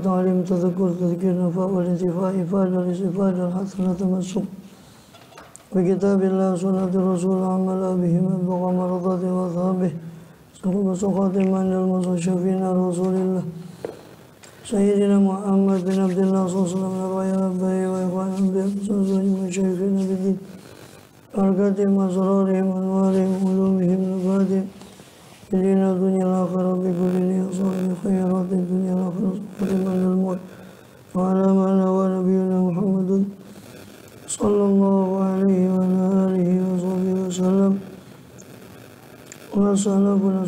ta'lim, tadhakkur, tadhkir, nafa' wal intifa' ifadah, istifada, hasanah, tamassuk bi kitabillah, sunnati rasul, amala bihima, baqa maradati wa thabih, sukhati man al-musasyafina rasulillah Sayyidina Muhammad bin Abdullah sallallahu alaihi wa sallam wa ikhwan anbiya sallallahu masyayikhina bidin barakatihim asrarihim anwarihim ulumihim nabadihim ilina dunya al-akhirah bi kulli niyasabi khairati dunya al-akhirah qadiman al-maut wa ala mana wa nabiyuna Muhammadun sallallahu alaihi wa alihi wa sahbihi wa sallam wa sallallahu ala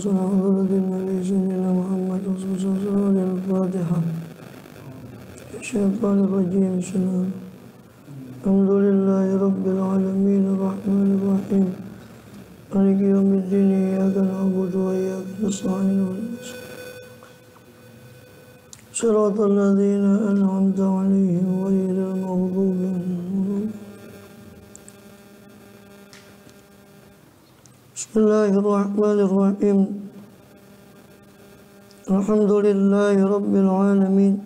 nabi sayyidina Muhammad sallallahu alaihi al-Fatiha syaitanir rajim bismillah alhamdulillahi rabbil alamin arrahmanir rahim maliki yaumiddin iyyaka na'budu wa iyyaka nasta'in siratal ladzina an'amta 'alaihim ghairil maghdubi 'alaihim Bismillahirrahmanirrahim. Alhamdulillahi rabbil alamin.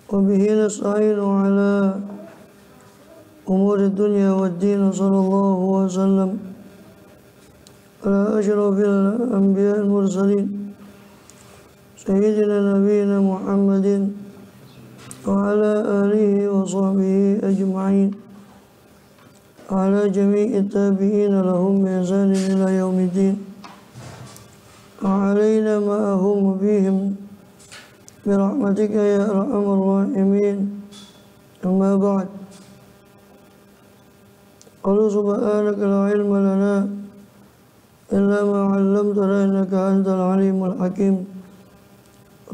Wa bihi nasta'inu ala umuri dunya wad-din. Sallallahu wa sallam ala asyrafil anbiya'il mursalin sayyidina nabiyina Muhammadin wa ala alihi wa sahbihi ajma'in. على جميع التابعين لهم بإحسان إلى يوم الدين وعلينا معهم وبهم برحمتك يا أرحم الراحمين أما بعد قالوا سبحانك لا علم لنا إلا ما علمتنا إنك أنت العليم الحكيم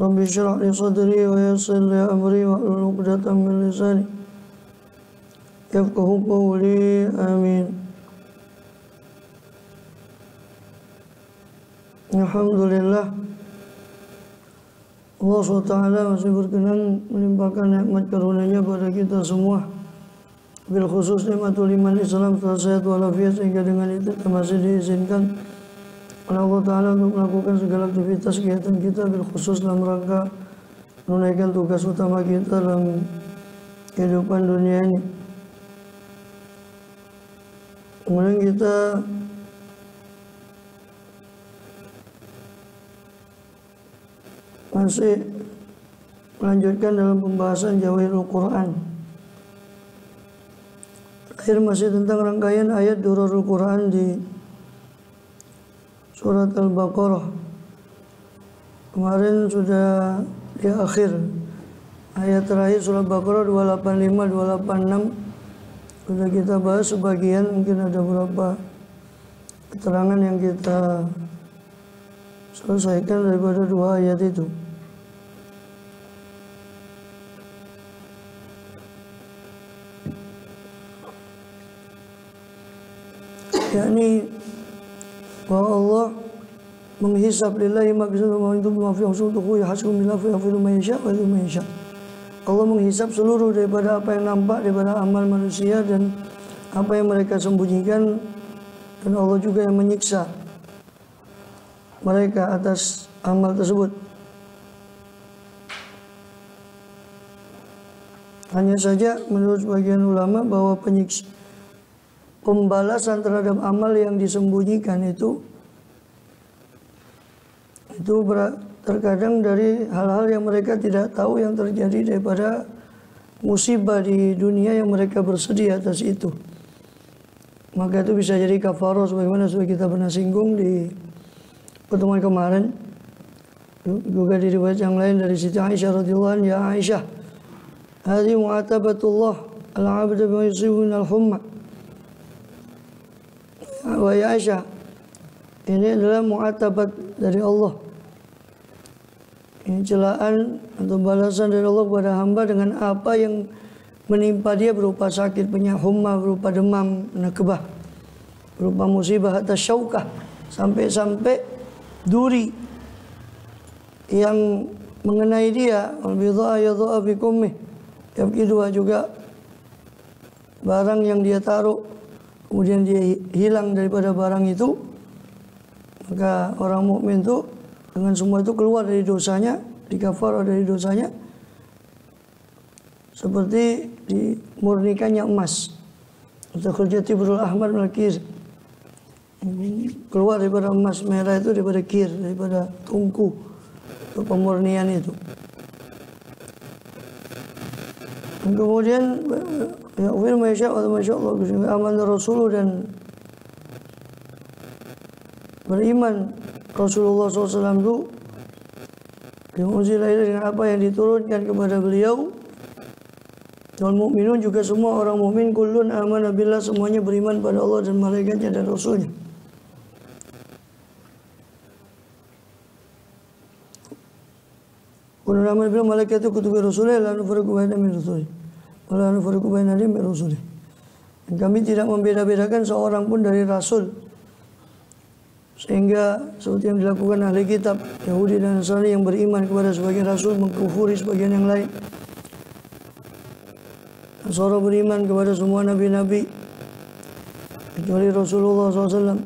رب اشرح لي صدري ويسر لي أمري واحلل عقدة من لساني yafqahu qawli amin. Alhamdulillah Allah SWT masih berkenan melimpahkan nikmat karunia pada kita semua, bil khusus nikmatul iman Islam setelah sehat walafiat, sehingga dengan itu kita masih diizinkan oleh Allah Ta'ala untuk melakukan segala aktivitas kegiatan kita bil khusus dalam rangka menunaikan tugas utama kita dalam kehidupan dunia ini. Kemudian kita masih melanjutkan dalam pembahasan Jawahirul Quran. Terakhir masih tentang rangkaian ayat Durarul Quran di surat Al-Baqarah. Kemarin sudah di akhir ayat terakhir surat Al-Baqarah 285, 286 sudah kita bahas sebagian, mungkin ada beberapa keterangan yang kita selesaikan daripada dua ayat itu. Yakni bahwa Allah menghisab lillahi ma fi usutuhu yahsum billahi fi ma yasha wa ma yasha. Allah menghisap seluruh daripada apa yang nampak daripada amal manusia dan apa yang mereka sembunyikan, dan Allah juga yang menyiksa mereka atas amal tersebut. Hanya saja menurut sebagian ulama bahwa pembalasan terhadap amal yang disembunyikan itu terkadang dari hal-hal yang mereka tidak tahu yang terjadi daripada musibah di dunia yang mereka bersedih atas itu. Maka itu bisa jadi kafarah, sebagaimana sudah kita pernah singgung di pertemuan kemarin. Juga di riwayat yang lain dari Siti Aisyah radhiyallahu anha, ya Aisyah, hadhi mu'atabatullah al-'abd bima yusibu min al-humma. Wa ya Aisyah, ini adalah mu'atabat dari Allah. Ini celaan atau balasan dari Allah kepada hamba dengan apa yang menimpa dia berupa sakit, penyakit humma, berupa demam, nakbah, berupa musibah atas syaukah, sampai-sampai duri yang mengenai dia. Al-bidha'a yadha'a fi kummih, yang kedua juga barang yang dia taruh kemudian dia hilang daripada barang itu, maka orang mukmin itu dengan semua itu keluar dari dosanya, dikafar dari dosanya seperti dimurnikannya emas. Takhurjati burul ahmar malkir, keluar daripada emas merah itu, daripada kir, daripada tungku untuk pemurnian itu. Dan kemudian ya ufil masya Allah aman Rasul dan beriman Rasulullah SAW itu yang unzila dengan apa yang diturunkan kepada beliau. Wal mukminun juga semua orang mukmin kullun amana billah, semuanya beriman pada Allah dan malaikatnya dan rasulnya. Kullun amana billah malaikatu kutubi rasulih la nufarriqu baina min rasulih wa la nufarriqu baina min rasulih. Dan kami tidak membeda-bedakan seorang pun dari rasul. Sehingga seperti yang dilakukan ahli kitab Yahudi dan Nasrani yang beriman kepada sebagian rasul mengkufuri sebagian yang lain. Nasara beriman kepada semua nabi-nabi kecuali Rasulullah SAW,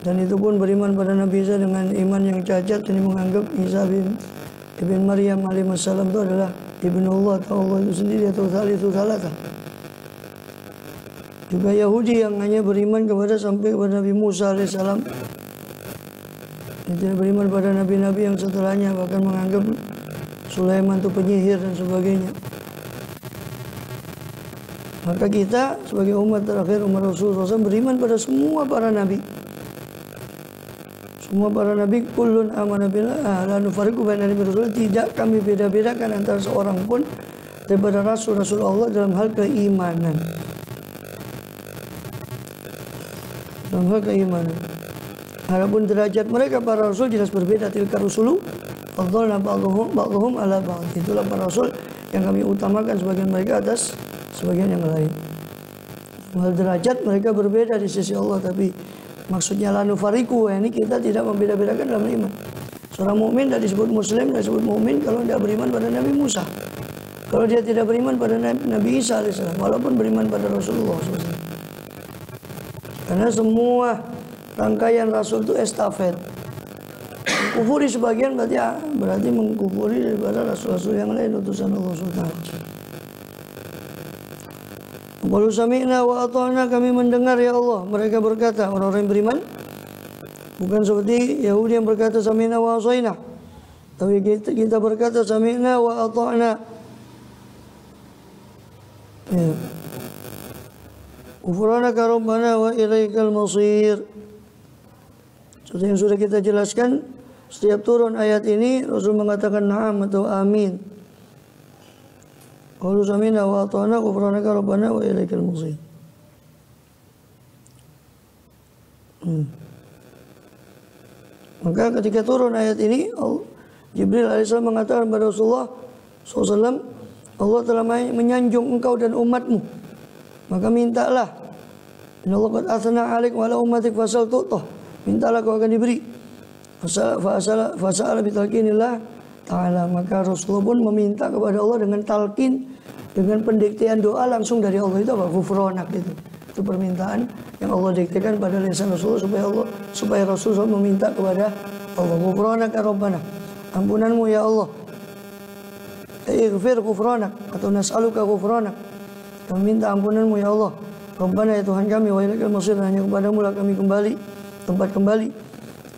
dan itu pun beriman pada Nabi Isa dengan iman yang cacat. Ini menganggap Isa ibn Maryam alaihissalam itu adalah ibnu Allah atau Allah itu sendiri atau thalithu thalatha. Juga Yahudi yang hanya beriman kepada sampai kepada Nabi Musa alaihissalam, yang tidak beriman pada nabi-nabi yang setelahnya, bahkan menganggap Sulaiman itu penyihir dan sebagainya. Maka kita sebagai umat terakhir, umat Rasulullah SAW, beriman pada semua para nabi. Semua para nabi kullun amana billah la nufarriqu baina rasul, tidak kami beda-bedakan antara seorang pun daripada rasul-rasul Allah dalam hal keimanan. Dalam hal keimanan. Adapun derajat mereka para rasul jelas berbeda. Tilka rusulu faddalna ba'dhum ala ba'd. Itulah para rasul yang kami utamakan sebagian mereka atas sebagian yang lain. Hal derajat mereka berbeda di sisi Allah, tapi maksudnya la nufariqu, ini kita tidak membeda-bedakan dalam iman. Seorang mukmin tidak disebut muslim, tidak disebut mukmin kalau tidak beriman pada Nabi Musa. Kalau dia tidak beriman pada Nabi Isa alaihissalam, walaupun beriman pada Rasulullah SAW. Karena semua rangkaian Rasul itu estafet. Kufuri sebagian berarti mengkufuri daripada Rasul-Rasul yang lain utusan Allah SWT. Qalu sami'na wa ata'na, kami mendengar ya Allah. Mereka berkata, orang-orang yang beriman, bukan seperti Yahudi yang berkata sami'na wa asaina, tapi kita berkata sami'na wa ata'na. Ya. Ghufranaka rabbana wa ilaikal masir. Seperti yang sudah kita jelaskan, setiap turun ayat ini Rasul mengatakan na'am atau amin. Qalu sami'na wa ata'na ghufranaka rabbana wa ilaikal masir. Maka ketika turun ayat ini, Jibril alaihissalam mengatakan kepada Rasulullah SAW, Allah telah menyanjung engkau dan umatmu, maka mintalah. Inna Allah qad athna 'alaik wa 'ala ummatik fasal tu'tah. Mintalah kau akan diberi. Fasa'ala bitalqinillah ta'ala. Maka Rasulullah pun meminta kepada Allah dengan talqin, dengan pendiktean doa langsung dari Allah. Itu apa? Ghufranak itu. Itu permintaan yang Allah diktekan pada lisan Rasulullah supaya Rasulullah meminta kepada Allah. Ghufranaka rabbana. Ampunanmu ya Allah. Ighfir ghufranak atau nas'aluka ghufranak. Kami minta ampunanmu ya Allah. Rabbana ya Tuhan kami, wa ilaikal masir, hanya kepadamu lah kami kembali, tempat kembali.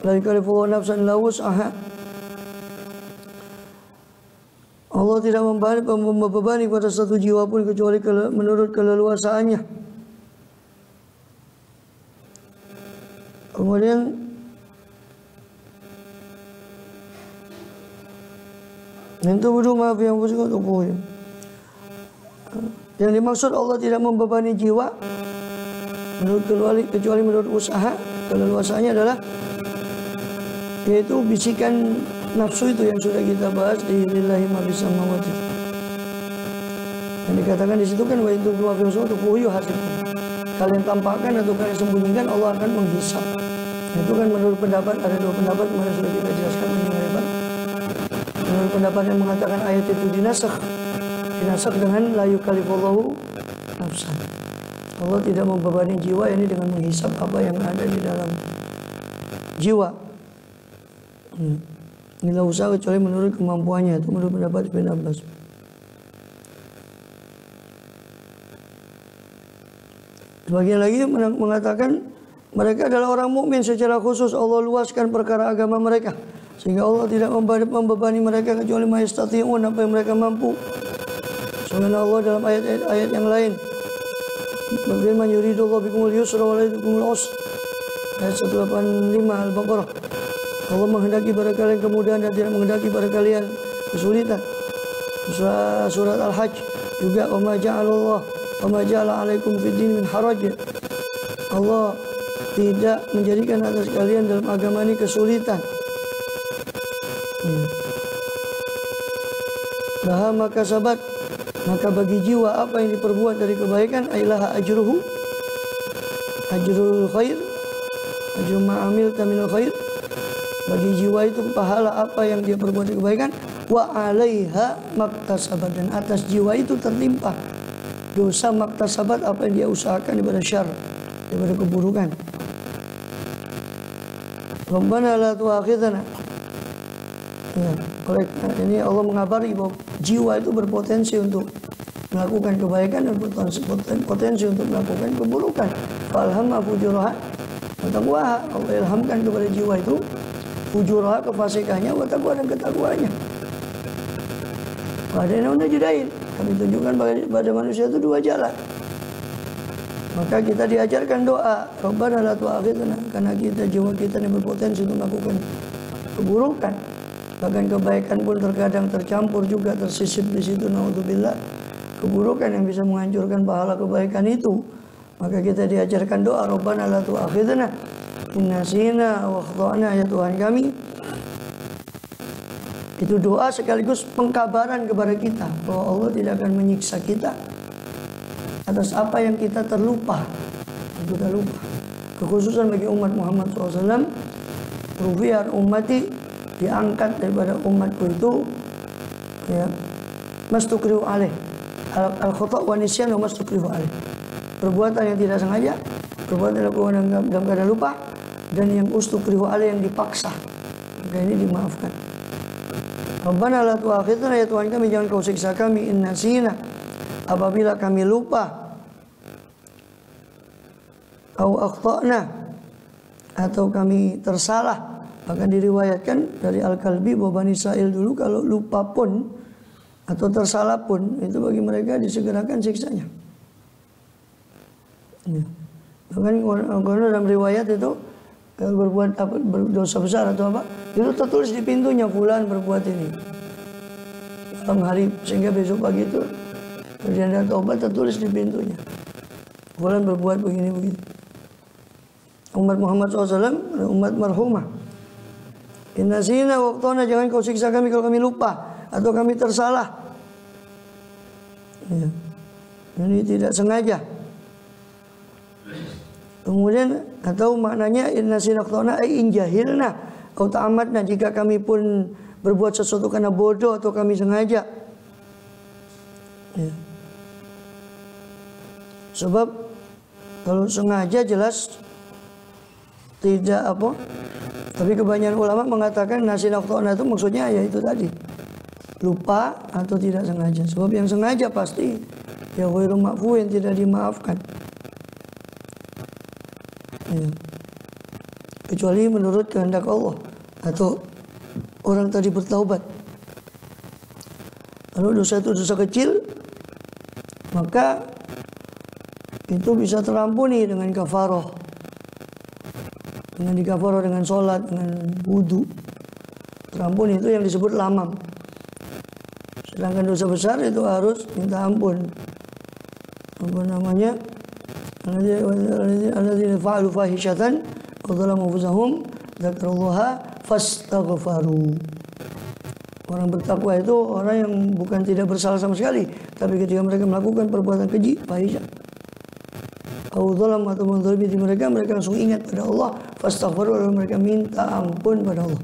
La yukallifu nafsan illa wus'aha. Allah tidak membebani pada satu jiwa pun kecuali menurut keleluasaannya. Kemudian itu butuh maaf yang busuk untuk punya. Yang dimaksud Allah tidak membebani jiwa kecuali menurut usaha, keleluasaannya adalah yaitu bisikan nafsu itu yang sudah kita bahas di lillahi ma fis samawati. Yang dikatakan di situ kan wa in tu'tu ma fi anfusikum yuhasibkum. Kalian tampakkan atau kalian sembunyikan, Allah akan menghisap. Itu kan menurut pendapat, ada dua pendapat kemarin sudah kita jelaskan panjang lebar. Menurut pendapat yang mengatakan ayat itu dinasakh dengan la yukallifullahu nafsan. Allah tidak membebani jiwa ini dengan menghisap apa yang ada di dalam jiwa. Inilah usaha kecuali menurut kemampuannya, itu menurut pendapat Ibn Abbas. Sebagian lagi mengatakan mereka adalah orang mukmin secara khusus. Allah luaskan perkara agama mereka sehingga Allah tidak membebani mereka kecuali mayastati'un, apa yang mereka mampu. Sebagaimana Allah dalam ayat-ayat yang lain berfirman, yuridullahu bikumul yusra wa la yuridu usra, ayat 185 Al-Baqarah. Allah menghendaki pada kalian kemudahan dan tidak menghendaki pada kalian kesulitan. Surat Al-Hajj juga, wa ma ja'ala 'alaikum fid din min haraj. Allah tidak menjadikan atas kalian dalam agama ini kesulitan. Laha maka sabat, maka bagi jiwa apa yang diperbuat dari kebaikan, ailaha ajruhu, ajrul khair, ajru ma'amil taminul khair. Bagi jiwa itu pahala apa yang dia perbuat dari kebaikan, wa alaiha maktasabat, dan atas jiwa itu tertimpa dosa maktasabat, apa yang dia usahakan daripada syarr, daripada keburukan. Rabbana la tu'akhidhna. Ya, ini Allah mengabari bahwa jiwa itu berpotensi untuk melakukan kebaikan dan berpotensi untuk melakukan keburukan. Falhamma fujuraha wa taqwaha. Allah ilhamkan kepada jiwa itu fujuraha, kefasikannya, wa taqwa, dan ketakwaannya. Padahal judain, kami tunjukkan pada manusia itu dua jalan. Maka kita diajarkan doa, Rabbana la tu'akhidhna, karena jiwa kita ini berpotensi untuk melakukan keburukan. Bahkan kebaikan pun terkadang tercampur juga, tersisip di situ, naudzubillah, keburukan yang bisa menghancurkan pahala kebaikan itu. Maka kita diajarkan doa, Rabbana la tu'akhidhna in nasina wa akhtana, ya Tuhan kami. Itu doa sekaligus pengkabaran kepada kita bahwa Allah tidak akan menyiksa kita atas apa yang kita terlupa. Kita lupa. Kekhususan bagi umat Muhammad SAW, rufi'an ummati, diangkat daripada umatku itu, ya, mastukrihu alaih, al-khata' wa nisyan wa mastukrihu alaih. Perbuatan yang tidak sengaja, perbuatan yang dilakukan dalam keadaan lupa, dan yang ustukrihu alaih, yang dipaksa. Maka ini dimaafkan. Rabbana la tu'akhidhna, ya Tuhan kami, jangan kau siksa kami, in nasina, apabila kami lupa, au akhtana, atau kami tersalah. Bahkan diriwayatkan dari Al-Kalbi bahwa Bani Israil dulu kalau lupa pun atau tersalah pun, itu bagi mereka disegerakan siksanya. Ya. Bahkan kalau dalam riwayat itu kalau berbuat apa, berdosa besar atau apa, itu tertulis di pintunya, fulan berbuat ini malam hari, sehingga besok pagi itu dia ada taubat, tertulis di pintunya, fulan berbuat begini-begini. Umat Muhammad SAW, umat marhumah. Inna zina waqtana, jangan kau siksa kami kalau kami lupa atau kami tersalah. Ya. Ini tidak sengaja. Kemudian atau maknanya inna zina waqtana ay in jahilna au ta'amadna, jika kami pun berbuat sesuatu karena bodoh atau kami sengaja. Ya. Sebab kalau sengaja jelas tidak apa. Tapi kebanyakan ulama mengatakan nasina akhtana itu maksudnya ya itu tadi, lupa atau tidak sengaja. Sebab yang sengaja pasti ya ghairu ma'fuin, tidak dimaafkan. Ya. Kecuali menurut kehendak Allah atau orang tadi bertaubat. Kalau dosa itu dosa kecil, maka itu bisa terampuni dengan kafarah. Dengan dikafarah dengan sholat, dengan wudu, terampun. Itu yang disebut lamam. Sedangkan dosa besar itu harus minta ampun. Apa namanya? Alladzina fa'alu fahishatan wa dzalamu anfusahum dzakarullaha fastaghfaru. Orang bertakwa itu orang yang bukan tidak bersalah sama sekali, tapi ketika mereka melakukan perbuatan keji, fahisyah, atau menzalimi di mereka langsung ingat pada Allah, fastaghfiru, lalu mereka minta ampun pada Allah.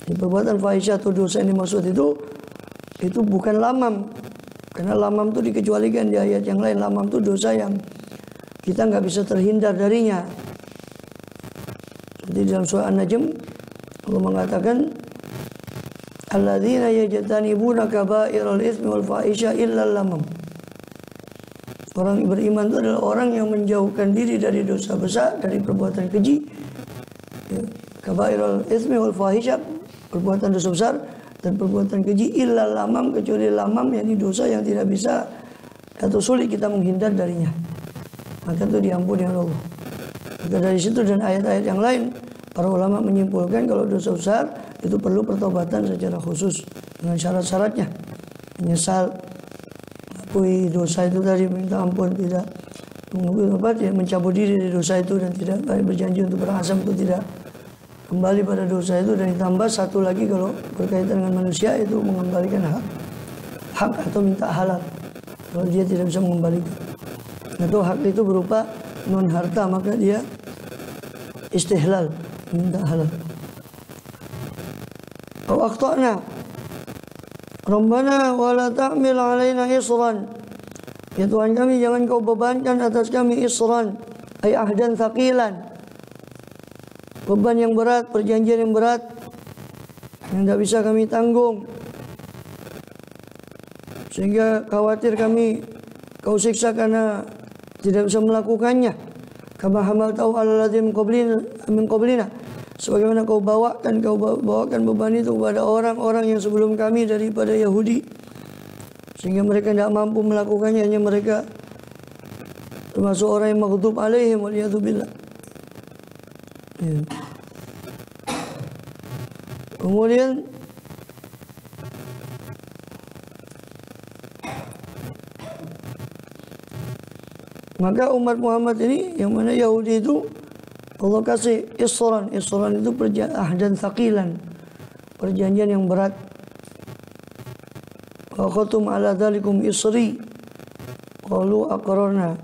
Di perbuatan fahisyah atau dosa yang dimaksud itu bukan lamam, karena lamam itu dikecualikan di ayat yang lain. Lamam itu dosa yang kita nggak bisa terhindar darinya. Seperti dalam surah An-Najm Allah mengatakan alladzina yajtanibuna kaba'iral itsmi wal fahisha illa lamam. Orang beriman itu adalah orang yang menjauhkan diri dari dosa besar, dari perbuatan keji, ya. Kaba'iral itsmi wal fahisha, perbuatan dosa besar dan perbuatan keji, illa lamam, kecuali lamam, yakni dosa yang tidak bisa atau sulit kita menghindar darinya, maka itu diampuni oleh Allah. Maka dari situ dan ayat-ayat yang lain, para ulama menyimpulkan kalau dosa besar itu perlu pertobatan secara khusus dengan syarat-syaratnya. Menyesal, mengakui dosa itu tadi, minta ampun, tidak mencabut diri dari dosa itu dan tidak berjanji untuk berazam itu tidak kembali pada dosa itu, dan ditambah satu lagi kalau berkaitan dengan manusia itu mengembalikan hak atau minta halal kalau dia tidak bisa mengembalikan. Atau hak itu berupa non harta, maka dia istihlal, minta halal. Au akhtana Rabbana wa la ta'mil alaina isran, ya Tuhan kami, jangan kau bebankan atas kami isran, ay ahdan thaqilan, beban yang berat, perjanjian yang berat yang tidak bisa kami tanggung, sehingga khawatir kami kau siksa karena tidak bisa melakukannya. Kama hamaltahu 'alal ladzina min qablina, sebagaimana kau bawakan beban itu kepada orang-orang yang sebelum kami daripada Yahudi, sehingga mereka tidak mampu melakukannya, hanya mereka termasuk orang yang maghdub alaihim waliyadzubillah. Ya. Kemudian maka umat Muhammad ini, yang mana Yahudi itu Allah kasih isran itu ahdan thaqilan, perjanjian yang berat. Wa khatum ala dzalikum isri qalu aqrarna,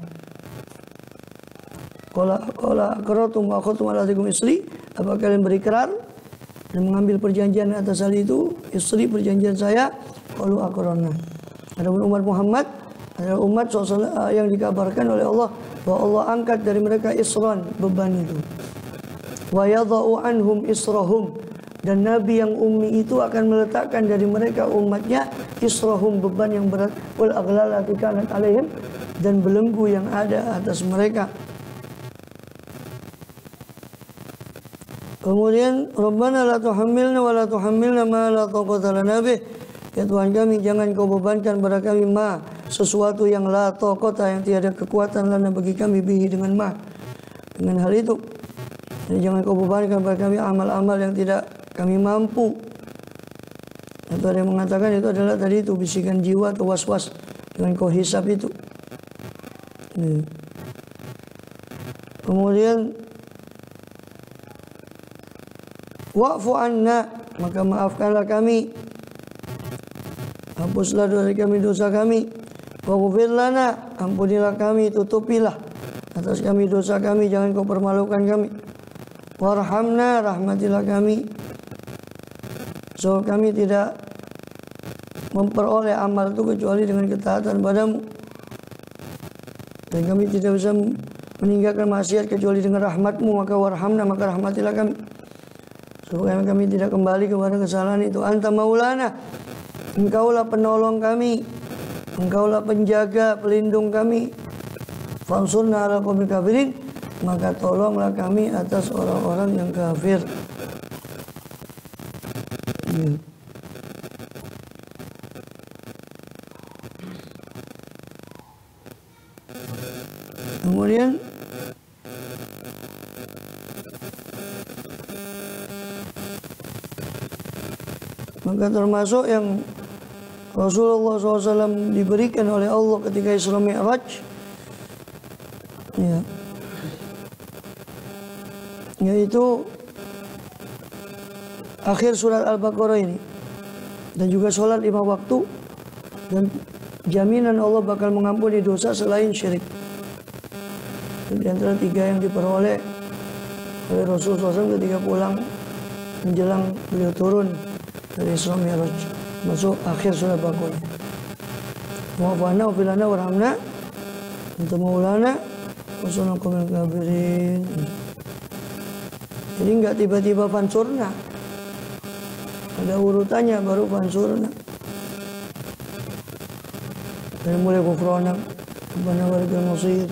qala aqrartum wa khatum ala dzalikum isri, apa kalian berikrar dan mengambil perjanjian atas hal itu, isri, perjanjian saya, qalu aqrarna. Adapun umat Muhammad adalah umat yang dikabarkan oleh Allah bahwa Allah angkat dari mereka isran, beban itu. Wa yadha'u anhum israhum, dan Nabi yang ummi itu akan meletakkan dari mereka umatnya israhum, beban yang berat, wal aghlal allati kanat alaihim, dan belenggu yang ada atas mereka. Kemudian Rabbana la tuhammilna wa la tuhammilna ma la taqata lana bih, ya Tuhan kami, jangan kau bebankan pada kami sesuatu yang la taqata, yang tiada kekuatan lana bagi kami, bihi, dengan dengan hal itu. Dan jangan kau bebankan pada kami amal-amal yang tidak kami mampu. Atau ada yang mengatakan itu adalah tadi itu bisikan jiwa atau was-was dengan kau hisab itu. Kemudian wa'fu anna, maka maafkanlah kami, hapuslah dari kami dosa kami. Waghfir lana, ampunilah kami, tutupilah atas kami dosa kami, jangan kau permalukan kami. Warhamna, rahmatilah kami, so kami tidak memperoleh amal itu kecuali dengan ketaatan padamu, dan kami tidak bisa meninggalkan maksiat kecuali dengan rahmatmu, maka warhamna, maka rahmatilah kami, supaya kami tidak kembali kepada kesalahan itu. Anta maulana, engkaulah penolong kami, engkaulah penjaga, pelindung kami. Fansurna ala qaumil kafirin, maka tolonglah kami atas orang-orang yang kafir. Kemudian maka termasuk yang Rasulullah SAW diberikan oleh Allah ketika Isra Mi'raj, ya, yaitu akhir surat Al-Baqarah ini, dan juga sholat 5 waktu, dan jaminan Allah bakal mengampuni dosa selain syirik. Di antara 3 yang diperoleh oleh Rasulullah SAW ketika pulang menjelang beliau turun dari Isra Mi'raj, masuk akhir surat Baqarah. Wa'fana wa'filana warhamna anta maulana wasunna qawmil kafirin. Jadi enggak tiba-tiba fansurna, ada urutannya, baru fansurna. Dari mulai kufronak, Rabbana walikal masir,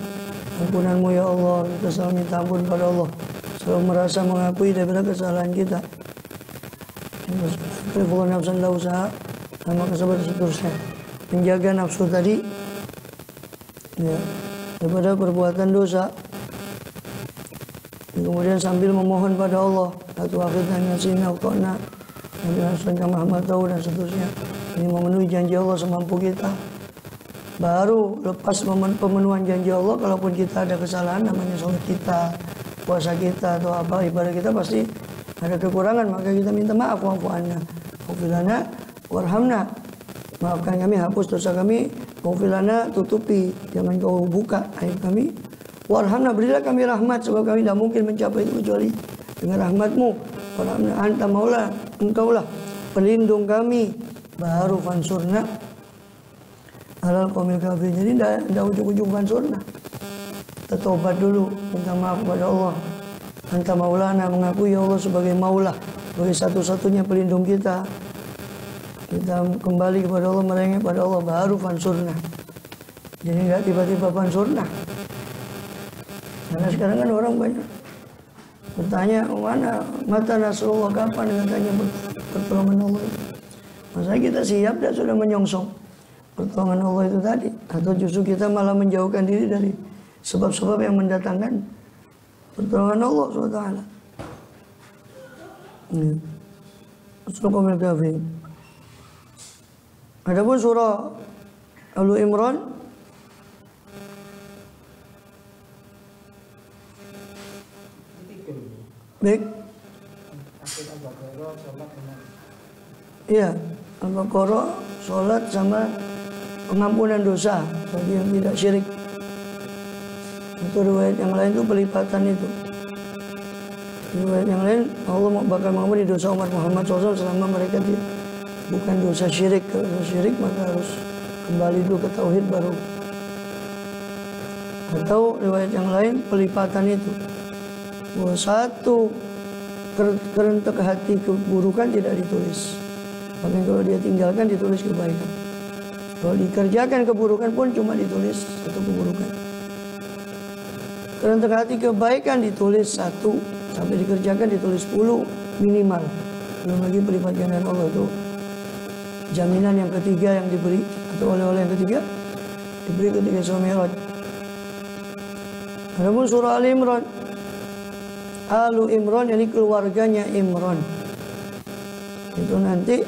ampunanmu ya Allah, kita selalu minta ampun pada Allah, selalu merasa mengakui daripada kesalahan kita. Kalau nafsan la usaha, sama kesabaran seterusnya, menjaga nafsu tadi, ya, daripada perbuatan dosa. Kemudian sambil memohon pada Allah, satu akhirnya nasina utona, dan Muhammad tahu dan seterusnya. Ini memenuhi janji Allah semampu kita. Baru lepas pemenuhan janji Allah, kalaupun kita ada kesalahan, namanya sholat kita, puasa kita, atau apa ibadah kita pasti ada kekurangan, maka kita minta maaf. Wa'fu anna, wa'filana, warhamna. Maafkan kami, hapus dosa kami. Wa'filana, tutupi, jangan kau buka aib kami. Warhamna, berilah kami rahmat, sebab kami tidak mungkin mencapai itu kecuali dengan rahmatmu. Warhamna, anta maula, engkaulah pelindung kami. Baru fansurna alal qaumil kafirin. Jadi tidak ujung-ujung fansurna. Kita taubat dulu, minta maaf kepada Allah. Anta maulana, mengakui ya Allah sebagai maula, sebagai satu-satunya pelindung kita. Kita kembali kepada Allah, merengek pada Allah, baru fansurna. Jadi tidak tiba-tiba fansurna. Karena sekarang kan orang banyak bertanya, mana mata Nasrullah, kapan katanya pertolongan Allah itu. Masa kita siap dan sudah menyongsong pertolongan Allah itu tadi, atau justru kita malah menjauhkan diri dari sebab-sebab yang mendatangkan pertolongan Allah SWT. Surah Al-Kahfi. Adapun surah Al-Imran, baik, iya, Al-Baqarah, sholat sama pengampunan dosa bagi yang tidak syirik. Itu riwayat yang lain itu pelipatan itu. Riwayat yang lain Allah bakal mengampuni dosa umat Muhammad SAW selama mereka bukan dosa syirik. Kalau dosa syirik maka harus kembali dulu ke tauhid baru. Atau riwayat yang lain pelipatan itu, bahwa satu kerentek hati keburukan tidak ditulis, tapi kalau dia tinggalkan ditulis kebaikan. Kalau dikerjakan keburukan pun cuma ditulis satu keburukan. Kerentek hati kebaikan ditulis 1, sampai dikerjakan ditulis 10 minimal. Belum lagi berlipat gandakan Allah itu jaminan yang ketiga yang diberi, atau oleh-oleh yang ketiga diberi ketika Isra Mi'raj. Adapun surah Al-Imran, Alu Imran, ini keluarganya Imran. Itu nanti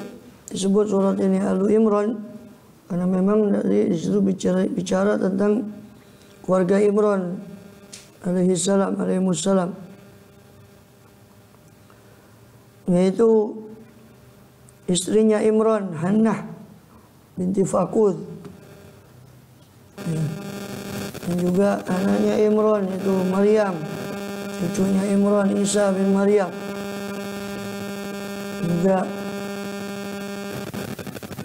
disebut surat ini Alu Imran karena memang dari disitu bicara tentang keluarga Imran alaihissalam, yaitu istrinya Imran, Hannah binti Fakud, dan juga anaknya Imran itu Maryam, cucunya Imran Isa bin Maryam, juga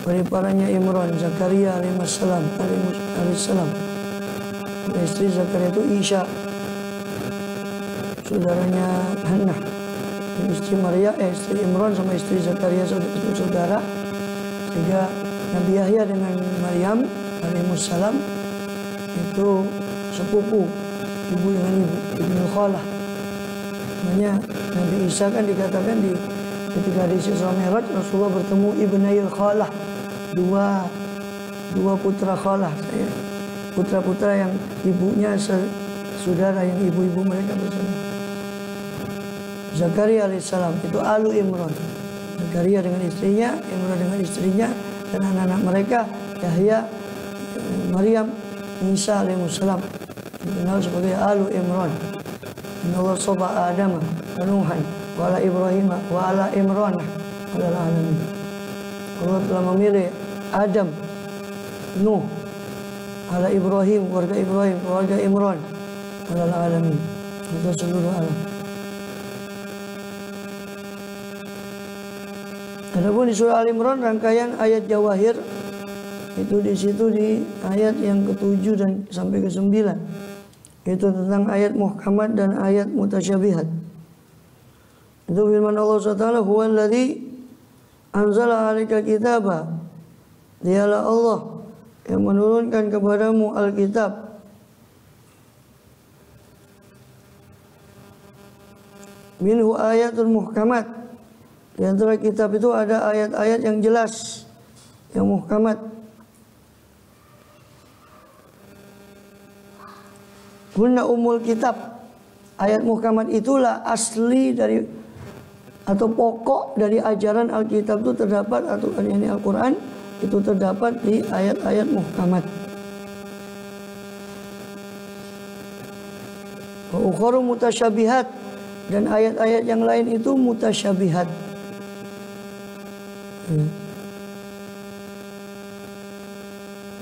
periparanya Imran Zakaria alaihissalam, istri Zakaria itu Isya, saudaranya Hannah. Istri Maria, istri Imran sama istri Zakaria itu saudara. Sehingga Nabi Yahya dengan Maryam alaihissalam itu sepupu, ibu dengan ibu, ibnu khalah. Makanya Nabi Isa kan dikatakan ketika di Isra Mi'raj Rasulullah bertemu ibnayil khalah, dua putra khalah, putra-putra yang ibunya saudara, yang ibu-ibu mereka bersama. Zakaria alaihissalam itu Alu Imran, Zakaria dengan istrinya, Imran dengan istrinya, dan anak-anak mereka Yahya, Maryam, Isa alaihissalam, dikenal sebagai Alu Imran. Allah soba Adam, Nuhan, wa ala Ibrahim, wa ala Imran, alal alamin. Allah telah memilih Adam, Nuh, ala Ibrahim, keluarga Imran, alal alamin, untuk seluruh alam. Adapun di surah Al-Imran rangkaian ayat Jawahir itu di situ di ayat yang ke-7 dan sampai ke-9. Itu tentang ayat muhkamat dan ayat mutasyabihat. Itu firman Allah SWT, huwallazi Anzala 'alaikal kitaba, dialah Allah yang menurunkan kepadamu Alkitab. Minhu ayatul muhkamat, di antara kitab itu ada ayat-ayat yang jelas, yang muhkamat. Hunna umul kitab, ayat muhkamat itulah asli dari atau pokok dari ajaran Alkitab itu terdapat, atau ini Al-Quran itu terdapat di ayat-ayat muhkamat. Wa ukharu mutasyabihat, dan ayat-ayat yang lain itu mutasyabihat.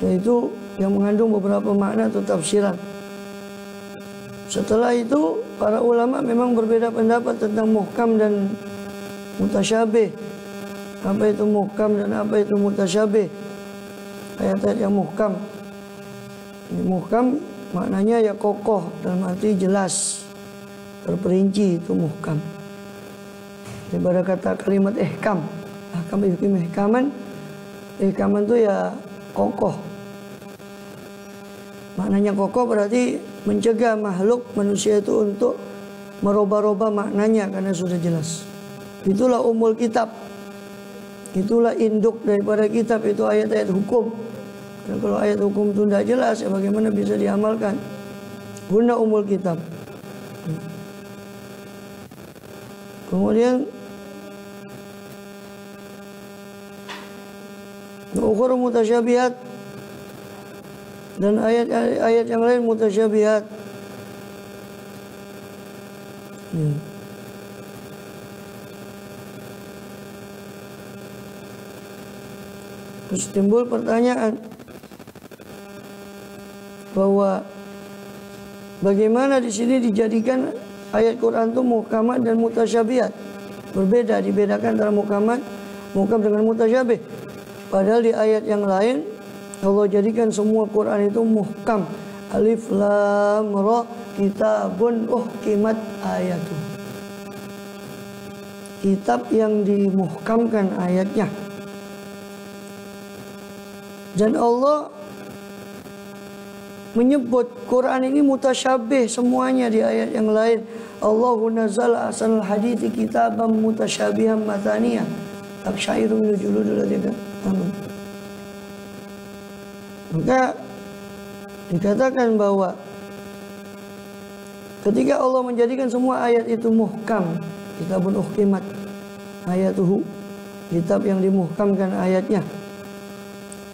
Yaitu yang mengandung beberapa makna atau tafsiran. Setelah itu para ulama memang berbeda pendapat tentang muhkam dan mutasyabih. Apa itu muhkam dan apa itu mutasyabih? Ayat-ayat yang muhkam. Ini muhkam maknanya ya kokoh, dalam arti jelas, terperinci, itu muhkam. Daripada kata kalimat ihkam, ahkam ihkaman, ihkaman itu ya kokoh. Maknanya kokoh berarti mencegah makhluk manusia itu untuk merubah-rubah maknanya karena sudah jelas. Itulah umul kitab, itulah induk daripada kitab, itu ayat-ayat hukum. Dan kalau ayat hukum itu tidak jelas, ya bagaimana bisa diamalkan? Guna umul kitab. Kemudian ukhra mutasyabihat, dan ayat-ayat yang lain mutasyabihat. Terus timbul pertanyaan bahwa bagaimana di sini dijadikan ayat Quran itu muhkamat dan mutasyabihat. Berbeda, dibedakan antara muhkamat, muhkam dengan mutasyabih. Padahal di ayat yang lain Allah jadikan semua Quran itu muhkam. Alif lam ra kitabun uhkimat ayatuh. Kitab yang dimuhkamkan ayatnya. Dan Allah menyebut Quran ini mutasyabih semuanya di ayat yang lain. Allahu nazzala ahsanal hadithi kitaban mutasyabihan mathaniyah tabsyairu minhu juludul ladzina amanu. Maka dikatakan bahwa ketika Allah menjadikan semua ayat itu muhkam, kitabun uhkimat ayatuhu, kitab yang dimuhkamkan ayatnya.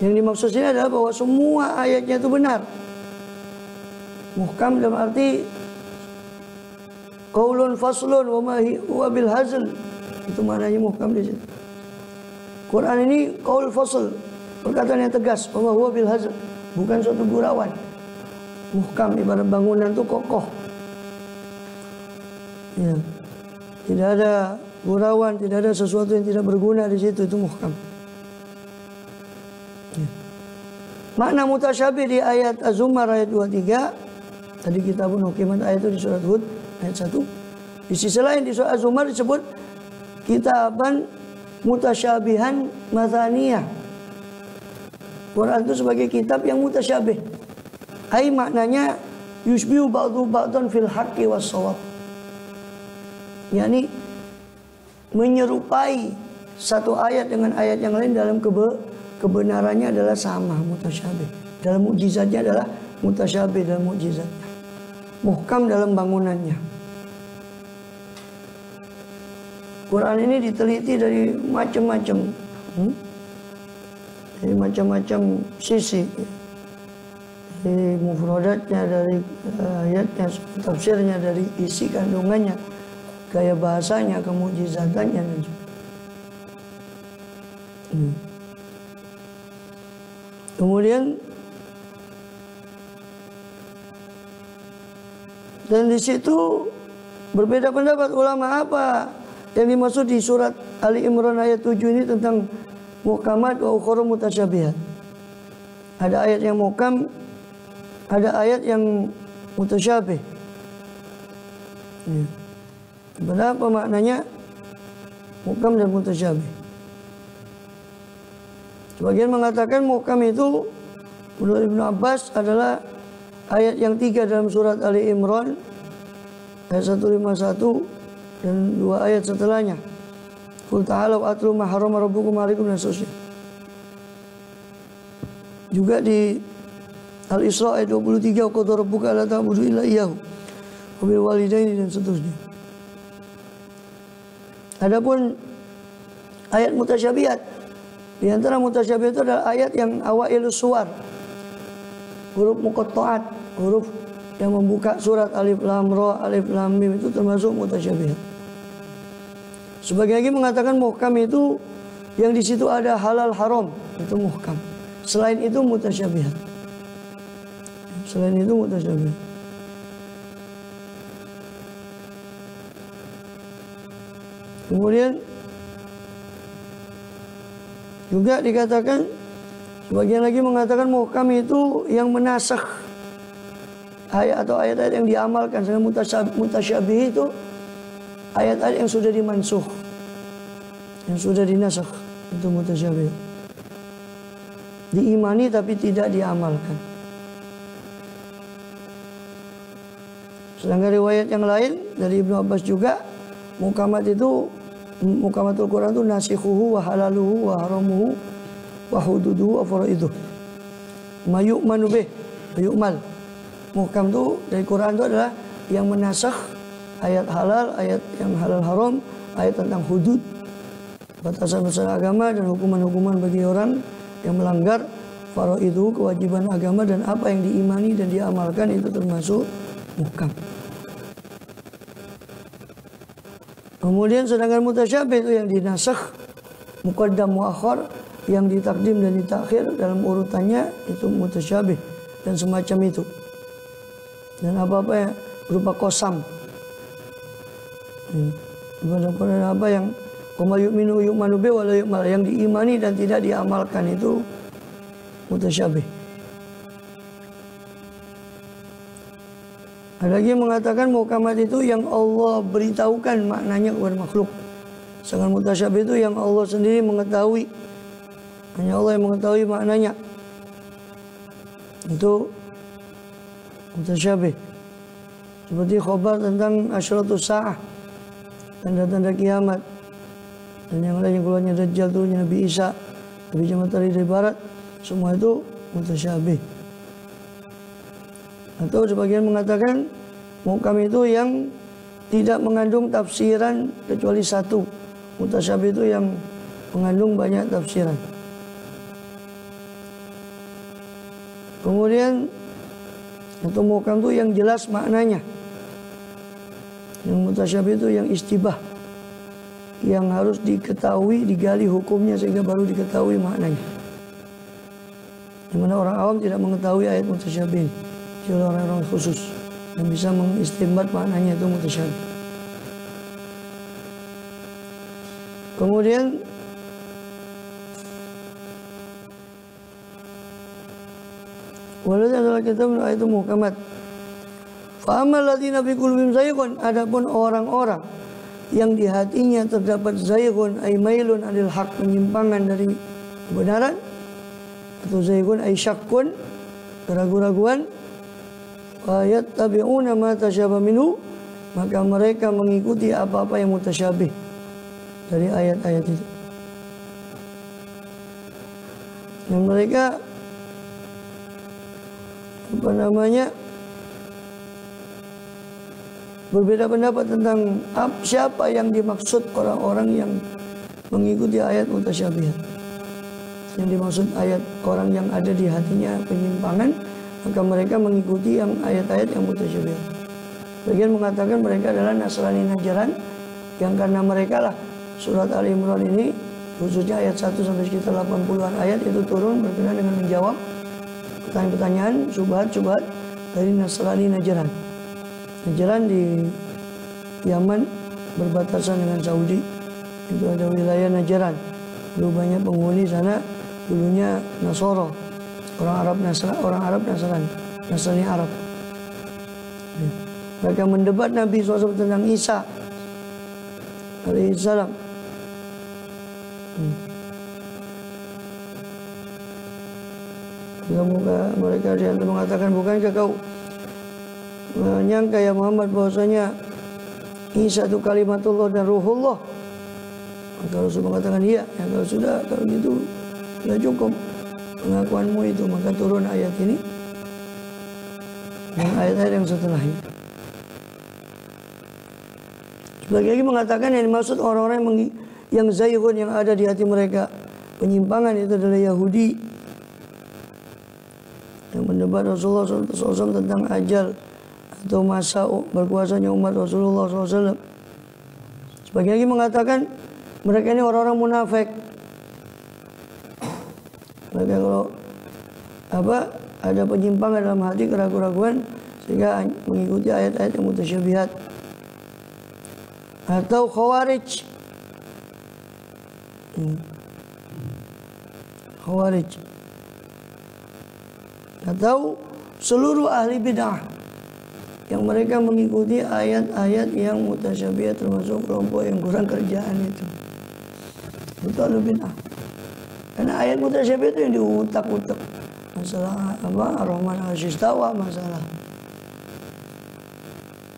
Yang dimaksud sini adalah bahwa semua ayatnya itu benar. Muhkam dalam arti qaulun faslun wa ma huwa bil hazl. Itu maknanya muhkam di situ. Quran ini qaul fasl, perkataan yang tegas, wa ma huwa bil hazl, bukan suatu gurauan. Muhkam ibarat bangunan itu kokoh. Ya. Tidak ada gurauan, tidak ada sesuatu yang tidak berguna di situ, itu muhkam. Ya. Makna mutasyabih di ayat Az-Zumar ayat 23. Tadi kita pun hukiman ayat itu di surat Hud ayat 1. Di sisi lain di surat Az-Zumar disebut kitaban mutasyabihan mathaniyah. Quran itu sebagai kitab yang mutasyabih. Ai maknanya yusbihu ba'du ba'dan fil haqqi was shawab. yakni menyerupai satu ayat dengan ayat yang lain dalam kebenarannya adalah sama, mutasyabih. Dalam mukjizatnya adalah mutasyabih dalam mukjizatnya. Muhkam dalam bangunannya. Quran ini diteliti dari macam-macam, dari macam-macam sisi, dari mufradatnya, dari ayatnya, tafsirnya, dari isi kandungannya, gaya bahasanya, kemukjizatannya dan sebagainya. Kemudian dan di situ berbeda pendapat ulama apa yang dimaksud di surat Ali Imran ayat 7 ini tentang muhkamat wa ukhra mutasyabihat. Ada ayat yang muhkam, ada ayat yang mutasyabih. Berapa maknanya muhkam dan mutasyabih? Sebagian mengatakan muhkam itu menurut Ibnu Abbas adalah ayat yang 3 dalam surat Ali Imran ayat 151 dan 2 ayat setelahnya. Qul ta'alu atlu ma harrama rabbukum 'alaikum dan seterusnya. Juga di Al-Isra ayat 23 qad rabbuka alla ta'budu illa iyyahu wa bil walidaini dan seterusnya. Adapun ayat mutasyabihat, di antara mutasyabihat itu adalah ayat yang awailus suwar, huruf muqatta'at, huruf yang membuka surat alif lam ra, alif lam mim itu termasuk mutasyabihat. Sebagian lagi mengatakan muhkam itu yang di situ ada halal haram, itu muhkam. Selain itu mutasyabihat. Selain itu mutasyabihat. Kemudian juga dikatakan, sebagian lagi mengatakan muhkam itu yang menasakh ayat atau ayat-ayat yang diamalkan. Sedangkan mutasyabih itu ayat-ayat yang sudah dimansuh, yang sudah dinasakh, itu mutasyabih. Diimani tapi tidak diamalkan. Sedangkan riwayat yang lain dari Ibnu Abbas juga, muhkamat itu, muhkamatul Quran itu nasikhuhu wa halaluhu wa haramuhu wa hududuhu wa faraiduh. Ma yu'manu bih, yu'mal. Muhkam itu dari Quran itu adalah yang menasakh ayat halal, ayat yang halal haram, ayat tentang hudud, batasan-batasan agama dan hukuman-hukuman bagi orang yang melanggar, faraiduh, kewajiban agama dan apa yang diimani dan diamalkan itu termasuk muhkam. Kemudian sedangkan mutasyabih itu yang dinasakh, muqaddam muakhar, yang ditakdim dan ditakhir dalam urutannya, itu mutasyabih dan semacam itu. Dan apa-apa yang berupa qasam, apa yang qama yu'minu yu'manu bi wa la yu'mal, yang diimani dan tidak diamalkan itu mutasyabih. Ada lagi yang mengatakan muhkamat itu yang Allah beritahukan maknanya kepada makhluk. Sedangkan mutasyabih itu yang Allah sendiri mengetahui, hanya Allah yang mengetahui maknanya. Itu mutasyabih. Seperti khabar tentang asyratus sa'ah, tanda-tanda kiamat, dan yang lain, keluarnya Dajjal, turunnya Nabi Isa, terbitnya matahari dari barat, semua itu mutasyabih. Atau sebagian mengatakan muhkam itu yang tidak mengandung tafsiran kecuali satu. Mutasyabih itu yang mengandung banyak tafsiran. Kemudian atau muhkam itu yang jelas maknanya. Yang mutasyabih itu yang istibah, yang harus diketahui, digali hukumnya sehingga baru diketahui maknanya. Di mana orang awam tidak mengetahui ayat mutasyabih, kecuali orang-orang khusus yang bisa mengistinbat maknanya, itu mutasyabih. Kemudian waladhi adalah kitab ayat muhkamat. Fa ammal ladzina fi qulubihim zayghun, adapun orang-orang yang di hatinya terdapat zayghun ay mailun anil haq, penyimpangan dari kebenaran, atau zayghun ay syakkun, keraguan-raguan, wa yattabi'una ma tasyabaha minhu, maka mereka mengikuti apa-apa yang mutasyabih dari ayat-ayat itu. Yang mereka berbeda pendapat tentang siapa yang dimaksud orang-orang yang mengikuti ayat mutasyabihat. Yang dimaksud ayat orang yang ada di hatinya penyimpangan, maka mereka mengikuti yang ayat-ayat yang mutasyabihat. Bagian mengatakan mereka adalah Nasrani Najran, yang karena mereka lah surat Ali Imran ini, khususnya ayat 1 sampai sekitar 80-an ayat itu turun berkenaan dengan menjawab pertanyaan-pertanyaan, syubhat-syubhat dari Nasrani Najran. Najran di Yaman berbatasan dengan Saudi, itu ada wilayah Najran. Dulu banyak penghuni sana, dulunya Nasoro, orang Arab Nasrani, Nasrani Arab. Mereka mendebat Nabi SAW tentang Isa alaihissalam. Mereka mengatakan, bukankah kau menyangka ya Muhammad bahwasanya Isa itu kalimatullah dan ruhullah? Maka Rasul mengatakan iya. Ya, kalau gitu sudah cukup pengakuanmu itu. Maka turun ayat ini dan ayat-ayat yang setelahnya. Sebagai lagi mengatakan yang dimaksud orang-orang yang zayhun, yang ada di hati mereka penyimpangan, itu adalah Yahudi yang mendebat Rasulullah SAW tentang ajal atau masa berkuasanya umat Rasulullah SAW. Sebagian lagi mengatakan mereka ini orang-orang munafik. Mereka kalau ada penyimpangan dalam hati, keraguan-keraguan, sehingga mengikuti ayat-ayat yang mutasyabihat. Atau khawarij. Khawarij. Atau seluruh ahli bid'ah yang mereka mengikuti ayat-ayat yang mutasyabihat, termasuk kelompok yang kurang kerjaan itu ahli bid'ah. Karena ayat mutasyabihat itu yang diutak-utak. Masalah Ar-Rahman al-Istawa, masalah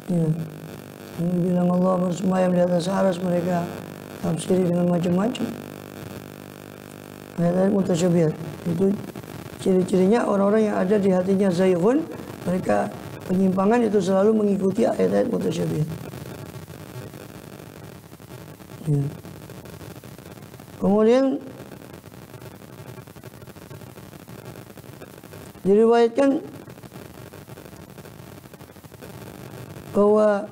ya. Ini bilang Allah bersemayam di atas aras, mereka tafsiri dengan macam-macam. Ayat-ayat mutasyabihat itu ciri-cirinya orang-orang yang ada di hatinya zayghun, mereka penyimpangan itu selalu mengikuti ayat-ayat mutasyabihat. Ya. Kemudian diriwayatkan bahwa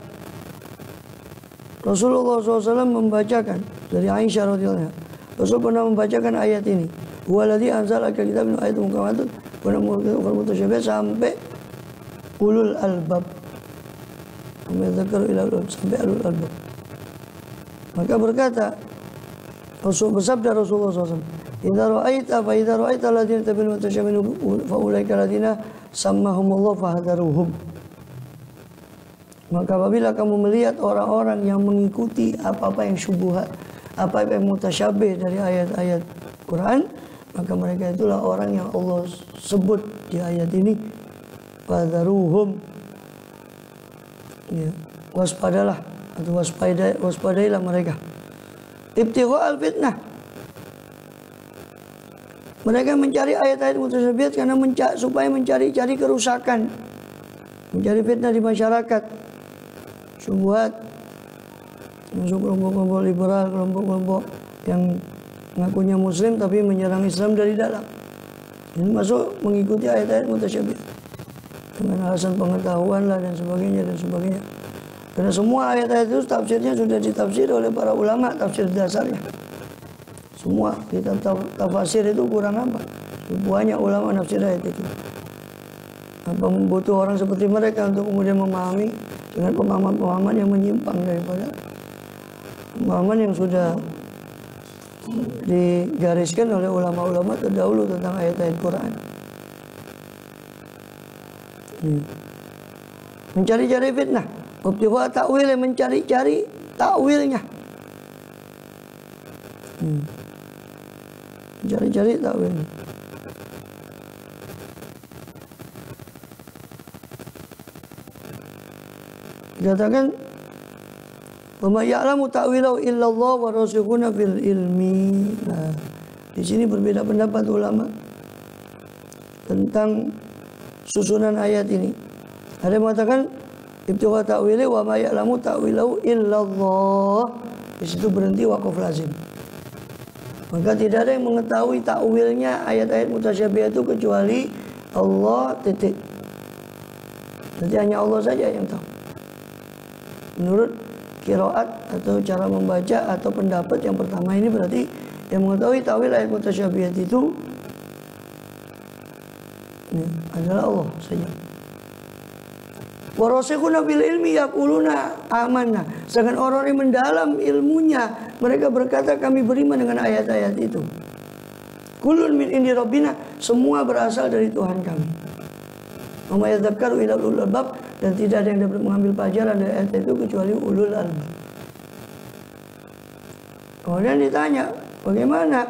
Rasulullah SAW membacakan dari Aisyah radhiyallahu anha. Rasul pernah membacakan ayat ini. Waladzi anzala al-kitab min ayatin muhkamatun wa ukhra mutasyabihat sampai ulul albab. Sampai ulul albab. Maka berkata bersabda Rasulullah SAW, idza ra'aita alladziina yattabi'una mutasyabihan fa ulaika alladziina sammahumullah fahdaruhum. Maka apabila kamu melihat orang-orang yang mengikuti apa-apa yang syubhat, apa-apa yang mutasyabih dari ayat-ayat Quran, maka mereka itulah orang yang Allah sebut di ayat ini, fahdaruhum. Ya, waspadalah atau waspadailah mereka. Ibtigha al-fitnah. Mereka mencari ayat-ayat mutasyabihat karena supaya mencari kerusakan, mencari fitnah di masyarakat, syubhat, masuk kelompok-kelompok liberal, kelompok-kelompok yang mengakunya Muslim tapi menyerang Islam dari dalam. Ini masuk mengikuti ayat-ayat mutasyabihat dengan alasan pengetahuan lah dan sebagainya. Karena semua ayat-ayat itu tafsirnya sudah ditafsir oleh para ulama, tafsir dasarnya. Semua kitab tafsir itu kurang apa? Banyak ulama nafsir ayat itu. Apa butuh orang seperti mereka untuk kemudian memahami dengan pemahaman-pemahaman yang menyimpang daripada pemahaman yang sudah digariskan oleh ulama-ulama terdahulu tentang ayat-ayat Quran. Mencari-cari fitnah, ibtigha ta'wil, mencari-cari takwilnya. Mencari-cari takwilnya. Dikatakan wa ma ya'lamu ta'wilahu illallah wa rasikhuna fil ilmi. Nah, di sini berbeda pendapat ulama tentang susunan ayat ini. Ada yang mengatakan ibtigha ta'wili wa ma ya'lamu ta'wilahu illallah. Di situ berhenti waqaf lazim. Maka tidak ada yang mengetahui takwilnya ayat-ayat mutasyabihat itu kecuali Allah titik. Jadi hanya Allah saja yang tahu. Menurut qiraat atau cara membaca atau pendapat yang pertama ini, berarti yang mengetahui takwil ayat mutasyabihat itu adalah Allah saja. Warasikhuna fil ilmi yaquluna amanna. Sedangkan orang yang mendalam ilmunya, mereka berkata kami beriman dengan ayat-ayat itu. Kullun min indi rabbina, semua berasal dari Tuhan kami. Wa may yadhakkaru illa ulul albab, dan tidak ada yang dapat mengambil pelajaran dari ayat itu kecuali ulul albab. Kemudian ditanya, bagaimana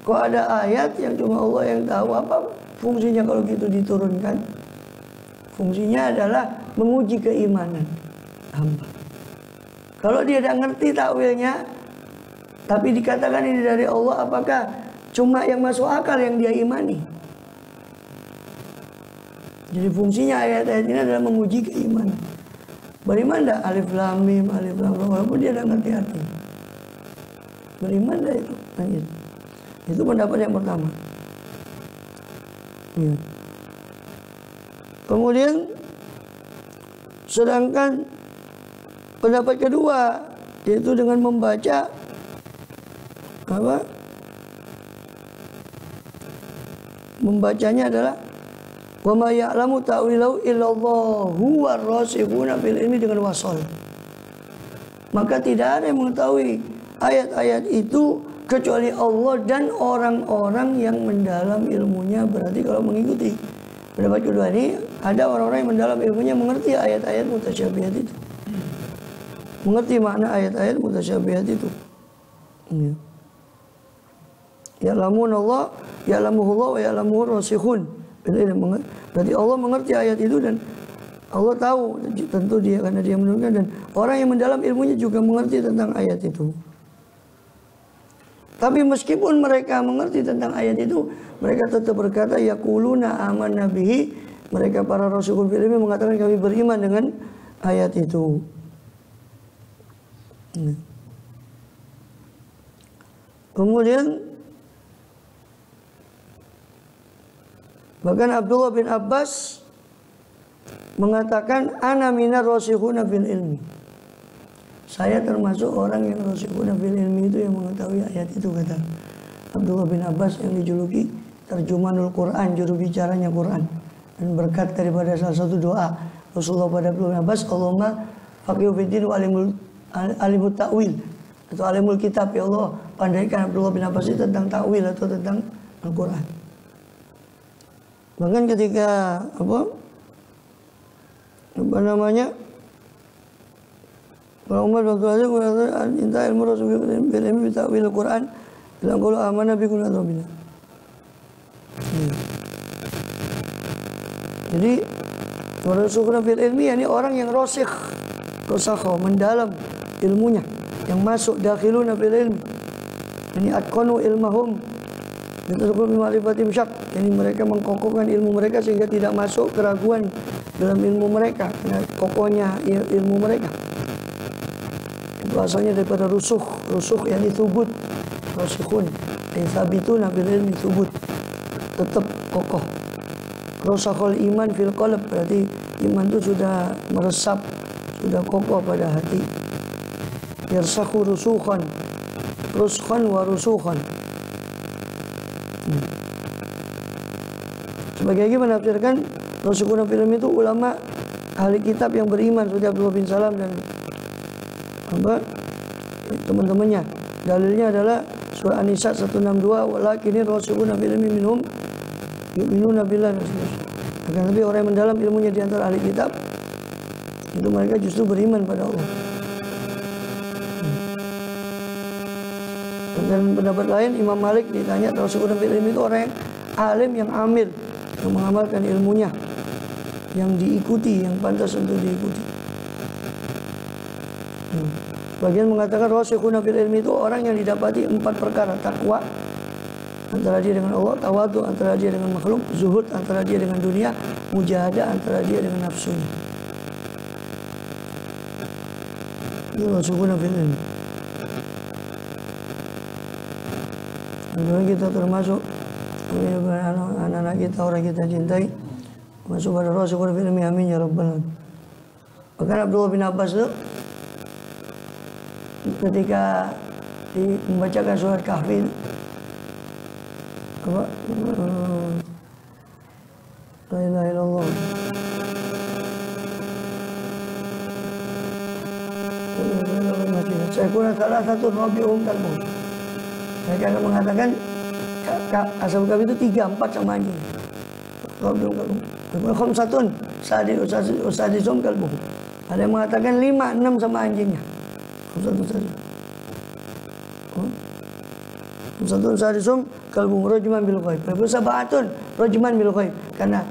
Kok ada ayat yang cuma Allah yang tahu, apa fungsinya kalau gitu diturunkan? Fungsinya adalah menguji keimanan hamba. Kalau dia tidak ngerti takwilnya, tapi dikatakan ini dari Allah, apakah cuma yang masuk akal yang dia imani? Jadi fungsinya ayat-ayat ini adalah menguji keimanan. Beriman dah alif lam mim, walaupun dia tidak ngerti arti. Beriman dah itu. Itu pendapat yang pertama. Ya. Kemudian sedangkan pendapat kedua, yaitu dengan membaca apa? Membacanya adalah wa ma ya'lamu ta'wilahu illallahu warrasikhuna fil ilmi dengan wasol. Maka tidak ada yang mengetahui ayat-ayat itu kecuali Allah dan orang-orang yang mendalam ilmunya. Berarti kalau mengikuti pendapat kedua ini, ada orang-orang yang mendalam ilmunya mengerti ayat-ayat mutasyabihat itu, mengerti makna ayat-ayat mutasyabihat itu. Ya'lamun Allah, ya'lamuhullah wa ya'lamuhur rasikhun. Berarti Allah mengerti ayat itu dan Allah tahu, tentu dia karena dia menurunkan, dan orang yang mendalam ilmunya juga mengerti tentang ayat itu. Tapi meskipun mereka mengerti tentang ayat itu, mereka tetap berkata yaquluna amanna bihi. Mereka para rasulul fil ilmi mengatakan kami beriman dengan ayat itu. Kemudian bahkan Abdullah bin Abbas mengatakan ana minar rasikhuna fil ilmi. Saya termasuk orang yang rasikhuna fil ilmi itu yang mengetahui ayat itu, kata Abdullah bin Abbas yang dijuluki terjemahanul Quran, juru bicaranya Quran. Dan berkat daripada salah satu doa Rasulullah pada Abdullah bin Abbas, Allahumma faqihu fiddin wa alimut ta'wil, atau alimul kitab, ya Allah pandaikan Abdullah bin Abbas itu tentang ta'wil atau tentang Al-Quran. Bahkan ketika apa namanya Umar bin Abdul Aziz mengatakan inta ilmu Rasulullah bil ilmi bi ta'wil Al-Quran bilang qul amanna bi kulli rabbina. Jadi Rasulullah fil ilmi yakni orang yang rasikh, rasakha, mendalam ilmunya, yang masuk dakhiluna fil ilmi. Ini atqanu ilmahum bitadkhul ma'rifatim syak. Yani mereka mengkokohkan ilmu mereka sehingga tidak masuk keraguan dalam ilmu mereka, karena kokohnya ilmu mereka. Itu asalnya daripada rusuh yakni thubut, rasikhun, sabituna fil ilmi thubut, tetap kokoh. Rasakhul iman fil qalb, berarti iman itu sudah meresap, sudah kokoh pada hati. Yarsakhu rusukhan, ruskhan wa rusukhan. Sebagai lagi menafsirkan rasikhuna fil ilmi itu ulama ahli kitab yang beriman seperti Abdullah bin Salam dan apa teman-temannya. Dalilnya adalah surah An-Nisa 162, walakinir rasikhuna fil ilmi minhum yu'minuna billah. Akan tapi orang yang mendalam ilmunya di antara ahli kitab itu mereka justru beriman pada Allah. Dan pendapat lain Imam Malik ditanya rasikhuna fil ilmi itu orang yang alim, yang amil, yang mengamalkan ilmunya, yang diikuti, yang pantas untuk diikuti. Bagian mengatakan rasikhuna fil ilmi itu orang yang didapati 4 perkara: takwa antara dia dengan Allah, tawadhu antara dia dengan makhluk, zuhud antara dia dengan dunia, mujahadah antara dia dengan nafsunya. Itu rasikhuna fil ilmi. Mudah-mudahan kita termasuk anak-anak kita, orang kita cintai, masuk pada rasikhuna fil ilmi, amin ya rabbal alamin. Bahkan Abdullah bin Abbas itu ketika membacakan surat Kahfi apa? La ilaha illallah. Saya kurang salah satu rabi'um kalbu. Mereka akan mengatakan asal Kahfi itu 3, 4 sama anjing. Rabi'um kalbu. Khamsatun sadisum kalbu. Ada yang mengatakan 5, 6 sama anjingnya. Khamsatun sadisum kalbum rajman bil ghaib. Wa sab'atun rajman bil ghaib. Karena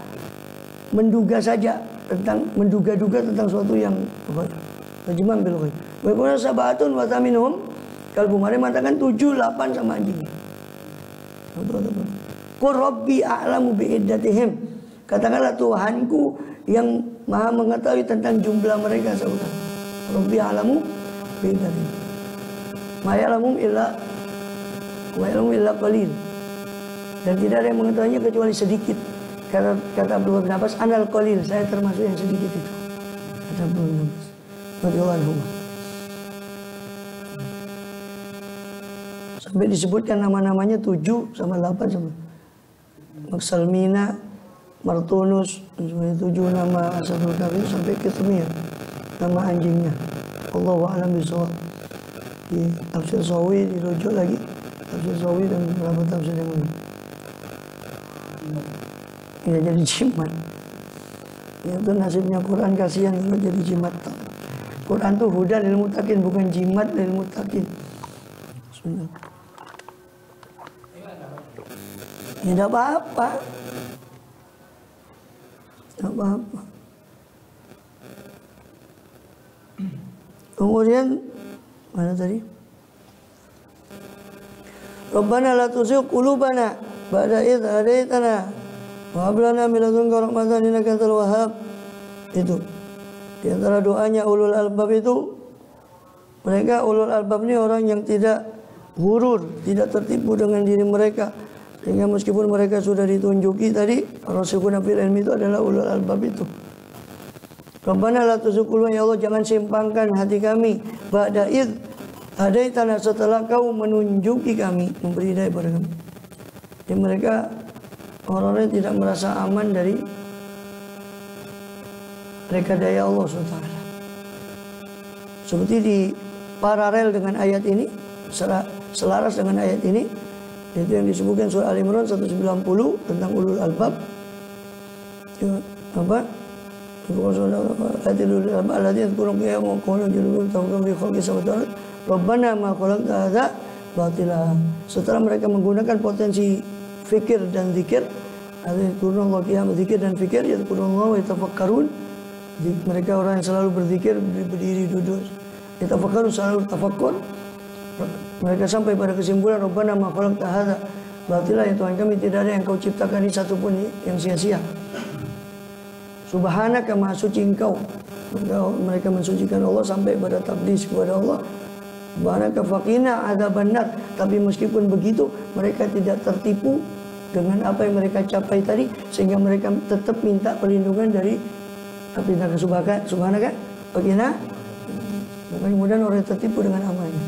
menduga saja tentang menduga-duga tentang suatu yang ghaib. Rajman bil ghaib. Wa sab'atun wa thaminhum kalbum. Ada mengatakan 7, 8 sama anjingnya. Qur rabbi a'lamu bi'iddatihim. Katakanlah Tuhanku yang maha mengetahui tentang jumlah mereka saudara. Rabbi a'lamu bi'iddatihim. Ma ya'lamu illa qalil. Dan tidak ada yang mengetahuinya kecuali sedikit. Kata Abdullah bin Abbas, anal qalil, saya termasuk yang sedikit itu. Kata Abdullah bin Abbas radhiyallahu anhu. Sampai disebutkan nama-namanya 7 sama 8 sama Maksalmina, Martunus, 7 nama Asadul Kafir sampai Kitmir, nama anjingnya. Allahu a'lam bishawab. Di tafsir Sawi dirujuk lagi tafsir Sawi dan beberapa tafsir yang lain. Ya jadi jimat. Itu nasibnya Quran, kasihan kalau jadi jimat. Quran tuh hudan lil muttaqin, bukan jimat lil muttaqin. Bismillah. Ya tidak apa-apa. Tidak apa-apa. Kemudian mana tadi? Rabbana la tuzigh qulubana ba'da idh hadaitana wa hab lana min ladunka rahmatan innaka antal wahhab. Itu di antara doanya ulul albab itu, mereka ulul albab ini orang yang tidak ghurur, tidak tertipu dengan diri mereka. Sehingga meskipun mereka sudah ditunjuki tadi, Rasulullah fil ilmi itu adalah ulul albab itu. Rabbana la tuzigh qulubana, ya Allah jangan simpangkan hati kami ba'da id hadaitana, setelah kau menunjuki kami, memberi hidayah kepada kami. Jadi mereka orang-orang yang tidak merasa aman dari rekayasa Allah SWT. Seperti di paralel dengan ayat ini, selaras dengan ayat ini, itu yang disebutkan surah Al-Imran 190 tentang ulul albab. Apa? Rabbana ma khalaqta hadza batila. Setelah mereka menggunakan potensi fikir dan zikir, Allah qiyam zikir dan fikir, yadhkurullah wa yatafakkarun. Mereka orang yang selalu berzikir, berdiri, duduk, yatafakkarun, selalu tafakkur. Mereka sampai pada kesimpulan, Rabbana ma khalaqta hadza batila, ya Tuhan kami, tidak ada yang kau ciptakan ini satupun yang sia-sia. Subhanaka, maha suci engkau. Mereka mensucikan Allah sampai pada takdis kepada Allah. Subhanaka faqina adzabannar. Tapi meskipun begitu, mereka tidak tertipu dengan apa yang mereka capai tadi, sehingga mereka tetap minta perlindungan dari api neraka. Subhanaka faqina. Mudah-mudahan orang tertipu dengan amalnya.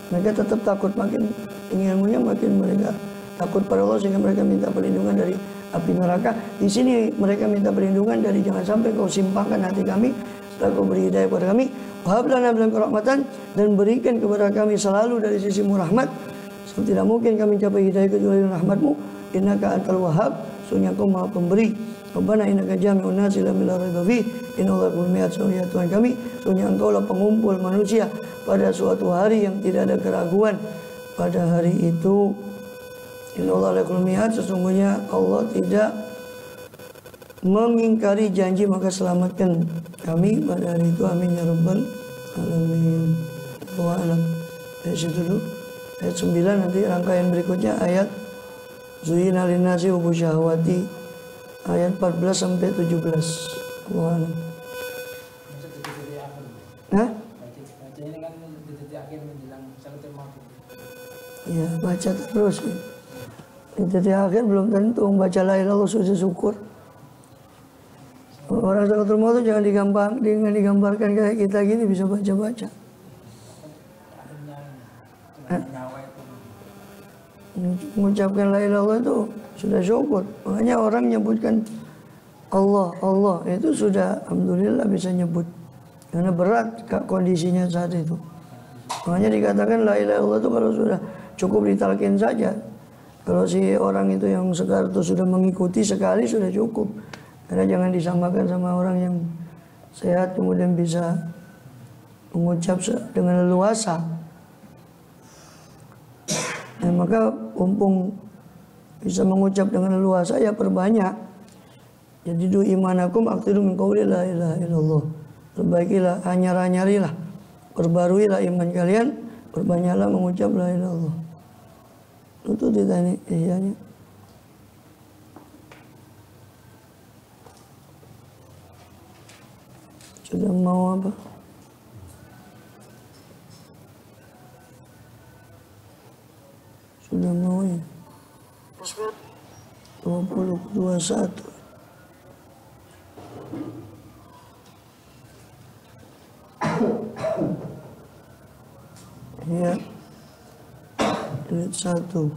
Mereka tetap takut, makin tinggi ilmunya makin mereka takut pada Allah, sehingga mereka minta perlindungan dari api neraka. Di sini mereka minta perlindungan dari jangan sampai kau simpangkan hati kami setelah kau beri hidayah kepada kami. Wahab lana min rahmatan, dan berikan kepada kami selalu dari sisimu rahmat. Sebab tidak mungkin kami capai hidayah kecuali dengan rahmatmu. Innaka antal wahhab, sungguh kau maha pemberi. Rabbana innaka jami'un nasi la raiba fi, innallaha yaqulu mi'at, ya Tuhan kami, sungguh engkau lah pengumpul manusia pada suatu hari yang tidak ada keraguan. Pada hari itu Innallaha yaqulu mi'at, sesungguhnya Allah tidak mengingkari janji, maka selamatkan kami pada hari itu, amin ya rabbal alamin. Wa alam. Dari situ dulu ayat 9, nanti rangkaian berikutnya ayat Zuyina linnasi hubbu syahwati ayat 14 sampai 17. Wa alam. Hah? Ya, baca terus. Jadi akhir belum tentu membaca la ilaha illallah sudah syukur. Orang sakaratul maut itu jangan digambarkan kayak kita gini bisa baca-baca. Mengucapkan la ilaha illallah itu sudah syukur. Makanya orang menyebutkan Allah, Allah itu sudah alhamdulillah bisa nyebut. Karena berat kondisinya saat itu. Makanya dikatakan la ilaha illallah itu kalau sudah cukup ditalkin saja. Kalau si orang itu yang sekarang itu sudah mengikuti sekali sudah cukup. Karena jangan disamakan sama orang yang sehat kemudian bisa mengucap dengan leluasa. Maka mumpung bisa mengucap dengan leluasa ya perbanyak. Jadi du imanakum aktiru min qawli la ilaha illallah. Perbaikilah, anyar-anyarilah, perbaruilah iman kalian, perbanyaklah mengucap la ilaha illallah. Itu ditanya ihyanya. Sudah mau apa? Sudah mau ya? 2021. Ya, jilid 1.